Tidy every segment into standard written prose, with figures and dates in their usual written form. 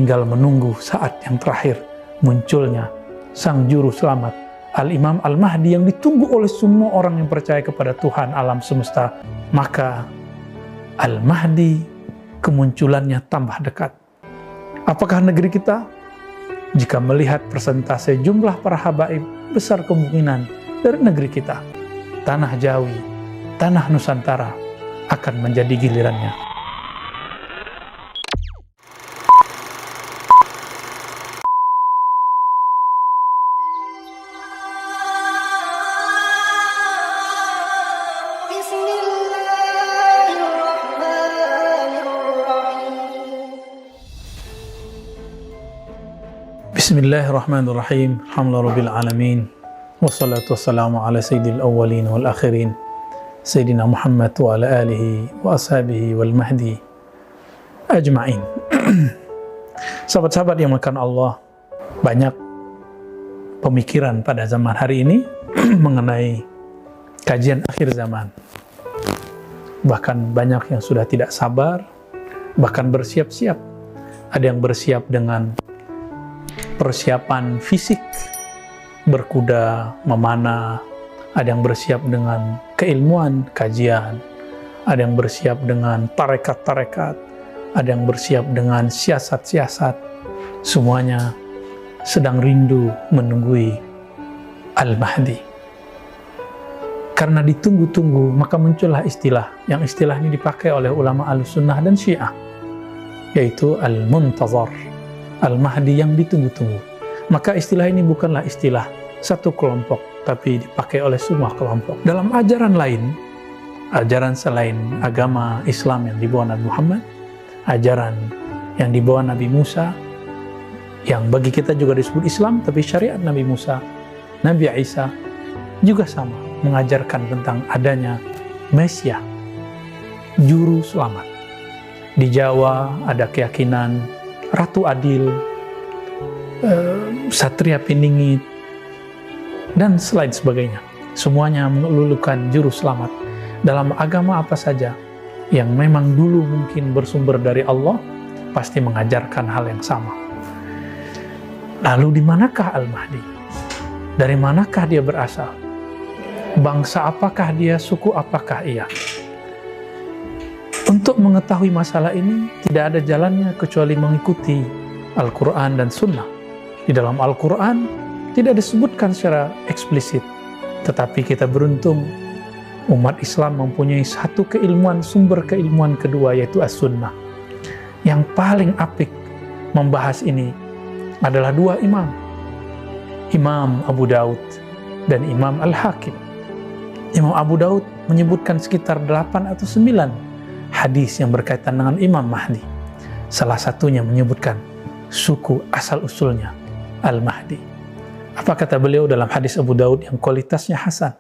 tinggal menunggu saat yang terakhir munculnya sang juru selamat, Al-Imam Al-Mahdi, yang ditunggu oleh semua orang yang percaya kepada Tuhan alam semesta. Maka Al-Mahdi kemunculannya tambah dekat. Apakah negeri kita? Jika melihat persentase jumlah para habaib, besar kemungkinan dari negeri kita, tanah Jawi, tanah Nusantara akan menjadi gilirannya. Bismillahirrahmanirrahim. Alhamdulillahirabbil alamin. Wassalatu wassalamu ala sayyidil awwalin wal akhirin. Sayyidina Muhammad wa ala alihi wa ashabihi wal mahdi ajma'in. Sahabat-sahabat yang dimuliakan Allah, banyak pemikiran pada zaman hari ini mengenai kajian akhir zaman. Bahkan banyak yang sudah tidak sabar, bahkan bersiap-siap. Ada yang bersiap dengan persiapan fisik, berkuda, memanah. Ada yang bersiap dengan keilmuan, kajian. Ada yang bersiap dengan tarekat-tarekat. Ada yang bersiap dengan siasat-siasat. Semuanya sedang rindu menunggui Al-Mahdi. Karena ditunggu-tunggu, maka muncullah istilah, yang istilah ini dipakai oleh ulama Ahlussunnah dan Syiah, yaitu Al-Muntazar, Al-Mahdi yang ditunggu-tunggu. Maka istilah ini bukanlah istilah satu kelompok, tapi dipakai oleh semua kelompok. Dalam ajaran lain, ajaran selain agama Islam yang dibawa Nabi Muhammad, ajaran yang dibawa Nabi Musa, yang bagi kita juga disebut Islam, tapi syariat Nabi Musa, Nabi Isa, juga sama, mengajarkan tentang adanya Mesias, Juru Selamat. Di Jawa ada keyakinan Ratu Adil, Satria Piningit, dan selain sebagainya. Semuanya melulukan juru selamat. Dalam agama apa saja yang memang dulu mungkin bersumber dari Allah, pasti mengajarkan hal yang sama. Lalu di manakah Al-Mahdi? Dari manakah dia berasal? Bangsa apakah dia? Suku apakah ia? Untuk mengetahui masalah ini, tidak ada jalannya kecuali mengikuti Al-Quran dan Sunnah. Di dalam Al-Quran tidak disebutkan secara eksplisit, tetapi kita beruntung umat Islam mempunyai satu keilmuan, sumber keilmuan kedua, yaitu As-Sunnah. Yang paling apik membahas ini adalah dua imam, Imam Abu Daud dan Imam Al-Hakim. Imam Abu Daud menyebutkan sekitar 8 atau 9 hadis yang berkaitan dengan Imam Mahdi. Salah satunya menyebutkan suku asal-usulnya Al-Mahdi. Apa kata beliau dalam hadis Abu Daud yang kualitasnya hasan?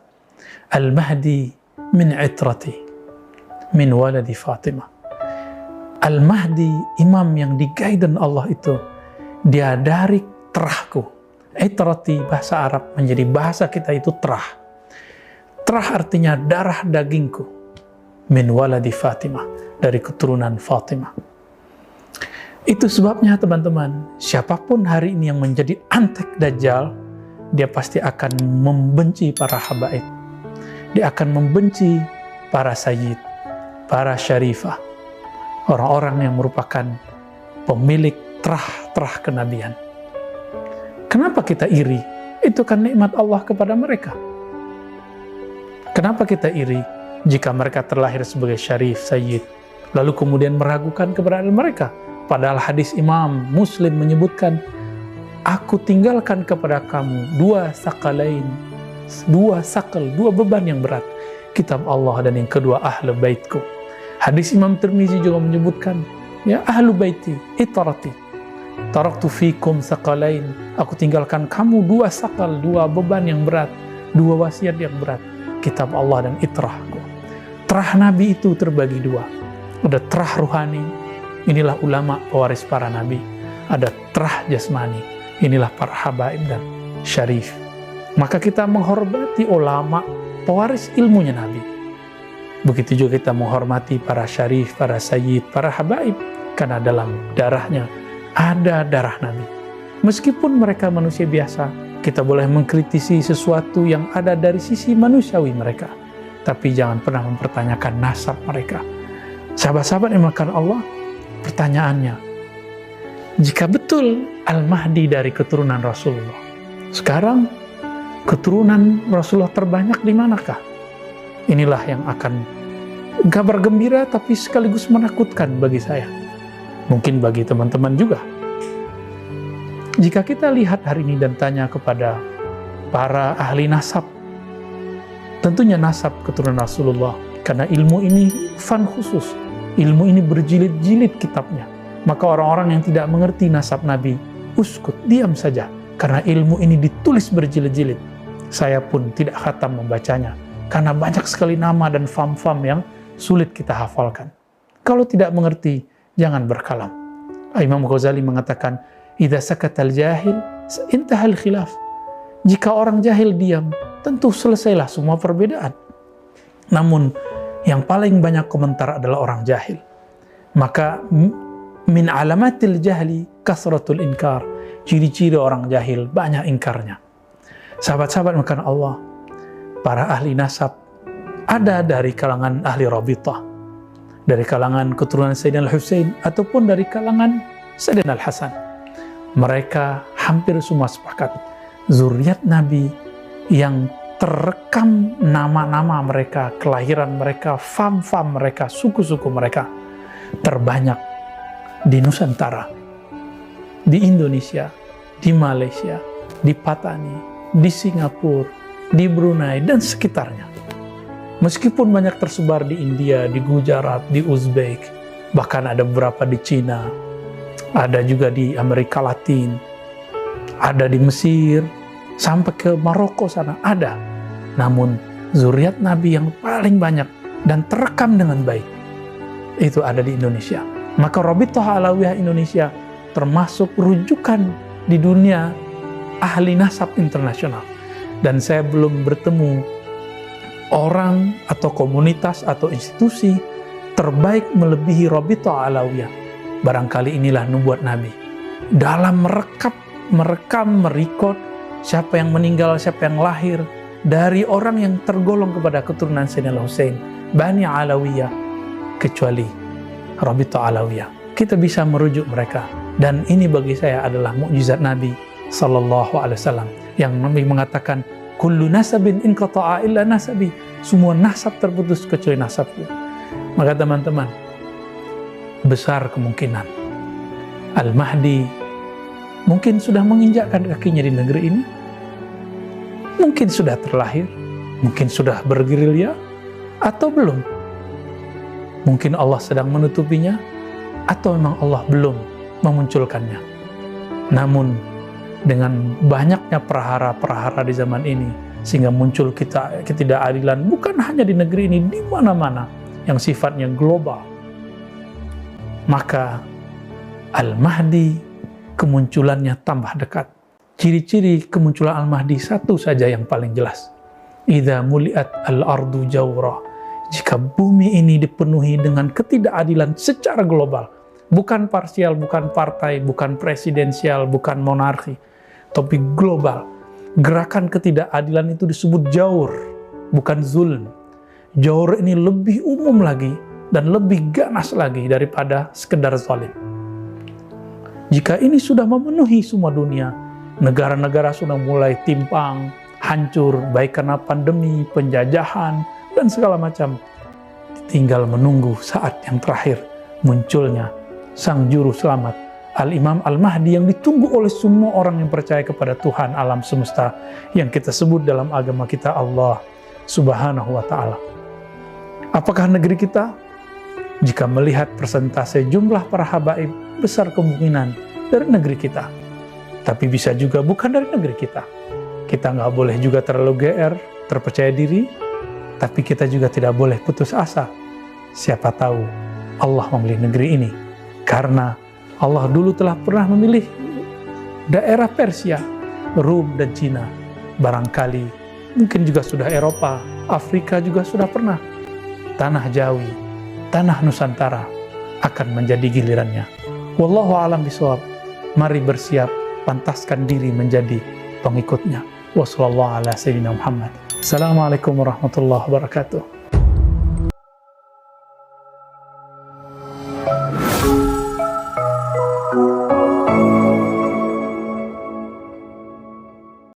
Al-Mahdi min itrati, min waladi Fatimah. Al-Mahdi, imam yang di-guidance Allah itu, dia dari terahku. Itrati bahasa Arab menjadi bahasa kita itu terah. Terah artinya darah dagingku. Min waladi Fatimah, dari keturunan Fatimah. Itu sebabnya teman-teman, siapapun hari ini yang menjadi antek Dajjal, dia pasti akan membenci para habaib. Dia akan membenci para sayyid, para syarifah, orang-orang yang merupakan pemilik terah-terah kenabian. Kenapa kita iri? Itu kan nikmat Allah kepada mereka. Kenapa kita iri jika mereka terlahir sebagai syarif, sayyid, lalu kemudian meragukan keberadaan mereka? Padahal hadis Imam Muslim menyebutkan, aku tinggalkan kepada kamu dua sakalain, dua beban yang berat, kitab Allah dan yang kedua ahlu baitku. Hadis Imam Tirmizi juga menyebutkan, ya ahlu baiti itarati, taraktu fikum sakalain, aku tinggalkan kamu dua sakal, dua beban yang berat, dua wasiat yang berat, kitab Allah dan itrahku. Terah Nabi itu terbagi dua. Ada terah ruhani, inilah ulama pewaris para Nabi. Ada terah jasmani, inilah para habaib dan syarif. Maka kita menghormati ulama pewaris ilmunya Nabi. Begitu juga kita menghormati para syarif, para sayyid, para habaib. Karena dalam darahnya ada darah Nabi. Meskipun mereka manusia biasa, kita boleh mengkritisi sesuatu yang ada dari sisi manusiawi mereka, tapi jangan pernah mempertanyakan nasab mereka. Sahabat-sahabat yang dimuliakan Allah, pertanyaannya, jika betul Al-Mahdi dari keturunan Rasulullah, sekarang keturunan Rasulullah terbanyak di manakah? Inilah yang akan kabar gembira tapi sekaligus menakutkan bagi saya. Mungkin bagi teman-teman juga. Jika kita lihat hari ini dan tanya kepada para ahli nasab, tentunya nasab keturunan Rasulullah, karena ilmu ini fan khusus, ilmu ini berjilid-jilid kitabnya. Maka orang-orang yang tidak mengerti nasab Nabi, uskut, diam saja, karena ilmu ini ditulis berjilid-jilid. Saya pun tidak khatam membacanya, karena banyak sekali nama dan fam-fam yang sulit kita hafalkan. Kalau tidak mengerti, jangan berkalam. Imam Ghazali mengatakan, idza sakatal jahil, intahal khilaf. Jika orang jahil diam, tentu selesailah semua perbedaan. Namun, yang paling banyak komentar adalah orang jahil. Maka, min alamatil jahli kasratul inkar. Ciri-ciri orang jahil, banyak ingkarnya. Sahabat-sahabat makan Allah, para ahli nasab, ada dari kalangan ahli Rabithah, dari kalangan keturunan Sayyidina Al-Husain, ataupun dari kalangan Sayyidina Al-Hasan. Mereka hampir semua sepakat, zuriat Nabi yang terekam nama-nama mereka, kelahiran mereka, fam-fam mereka, suku-suku mereka, terbanyak di Nusantara, di Indonesia, di Malaysia, di Patani, di Singapura, di Brunei, dan sekitarnya. Meskipun banyak tersebar di India, di Gujarat, di Uzbek, bahkan ada beberapa di Cina, ada juga di Amerika Latin, ada di Mesir, sampai ke Maroko sana, ada. Namun, zuriat Nabi yang paling banyak dan terekam dengan baik, itu ada di Indonesia. Maka Rabithah Alawiyah Indonesia termasuk rujukan di dunia ahli nasab internasional. Dan saya belum bertemu orang atau komunitas atau institusi terbaik melebihi Rabithah Alawiyah. Barangkali inilah nubuat Nabi dalam merekam, merekod siapa yang meninggal, siapa yang lahir dari orang yang tergolong kepada keturunan Sayyidina Al-Husain, Bani Alawiyah, kecuali Rabithah Alawiyah. Kita bisa merujuk mereka, dan ini bagi saya adalah mukjizat Nabi sallallahu alaihi wasallam yang Nabi mengatakan, kullu nasabin inqata'a illa nasabi, semua nasab terputus kecuali nasabku. Maka teman-teman, besar kemungkinan Al-Mahdi mungkin sudah menginjakkan kakinya di negeri ini, mungkin sudah terlahir, mungkin sudah bergerilya, atau belum. Mungkin Allah sedang menutupinya, atau memang Allah belum memunculkannya. Namun, dengan banyaknya perahara-perahara di zaman ini, sehingga muncul ketidakadilan bukan hanya di negeri ini, di mana-mana yang sifatnya global. Maka Al-Mahdi kemunculannya tambah dekat. Ciri-ciri kemunculan Al-Mahdi satu saja yang paling jelas. Idza muliat al-ardu jawra. Jika bumi ini dipenuhi dengan ketidakadilan secara global, bukan parsial, bukan partai, bukan presidensial, bukan monarki, tapi global. Gerakan ketidakadilan itu disebut jawr, bukan zulm. Jawr ini lebih umum lagi dan lebih ganas lagi daripada sekedar zalim. Jika ini sudah memenuhi semua dunia, negara-negara sudah mulai timpang, hancur, baik karena pandemi, penjajahan, dan segala macam. Tinggal menunggu saat yang terakhir munculnya sang juru selamat, Al-Imam Al-Mahdi, yang ditunggu oleh semua orang yang percaya kepada Tuhan alam semesta, yang kita sebut dalam agama kita Allah Subhanahu wa Ta'ala. Apakah negeri kita? Jika melihat persentase jumlah para habaib, besar kemungkinan dari negeri kita. Tapi bisa juga bukan dari negeri kita. Kita nggak boleh juga terlalu GR, terpercaya diri, tapi kita juga tidak boleh putus asa. Siapa tahu Allah memilih negeri ini, karena Allah dulu telah pernah memilih daerah Persia, Rum, dan Cina. Barangkali mungkin juga sudah Eropa, Afrika juga sudah pernah. Tanah Jawi, tanah Nusantara akan menjadi gilirannya. Wallahu a'lam bishawab. Mari bersiap, pantaskan diri menjadi pengikutnya. Wassalamualaikum warahmatullahi wabarakatuh.